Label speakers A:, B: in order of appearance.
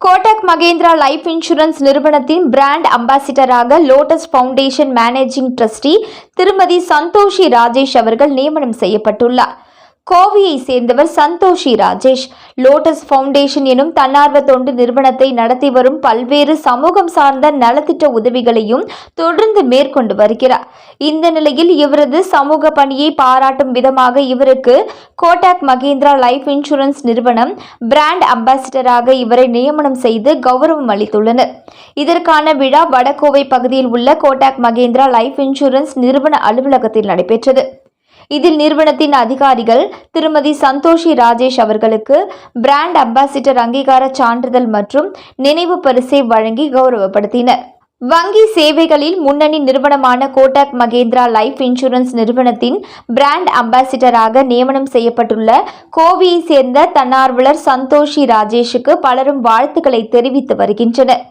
A: Kotak Mahindra life insurance நிறுவனத்தின் brand அம்பாசிடராக Lotus Foundation managing trustee திருமதி சந்தோஷி ராஜேஷ் அவர்கள் நியமனம் செய்யப்பட்டுள்ளார். கோவையை சேர்ந்தவர் சந்தோஷி ராஜேஷ். லோட்டஸ் ஃபவுண்டேஷன் எனும் தன்னார்வ தொண்டு நிறுவனத்தை நடத்தி வரும் பல்வேறு சமூகம் சார்ந்த நலத்திட்ட உதவிகளையும் தொடர்ந்து மேற்கொண்டு வருகிறார். இந்த நிலையில் இவரது சமூக பணியை பாராட்டும் விதமாக இவருக்கு கோடக் மகேந்திரா லைஃப் இன்சூரன்ஸ் நிறுவனம் பிராண்ட் அம்பாசிடராக இவரை நியமனம் செய்து கௌரவம் அளித்துள்ளனர். இதற்கான விழா வடகோவை பகுதியில் உள்ள கோடக் மகேந்திரா லைஃப் இன்சூரன்ஸ் நிறுவன அலுவலகத்தில் நடைபெற்றது. இதில் நிறுவனத்தின் அதிகாரிகள் திருமதி சந்தோஷி ராஜேஷ் அவர்களுக்கு பிராண்ட் அம்பாசிடர் அங்கீகார சான்றிதழ் மற்றும் நினைவு பரிசை வழங்கி கௌரவப்படுத்தினர். வங்கி சேவைகளில் முன்னணி நிறுவனமான கோடக் மகேந்திரா லைஃப் இன்சூரன்ஸ் நிறுவனத்தின் பிராண்ட் அம்பாசிடராக நியமனம் செய்யப்பட்டுள்ள கோவையை சேர்ந்த தன்னார்வலர் சந்தோஷி ராஜேஷுக்கு பலரும் வாழ்த்துக்களை தெரிவித்து வருகின்றனர்.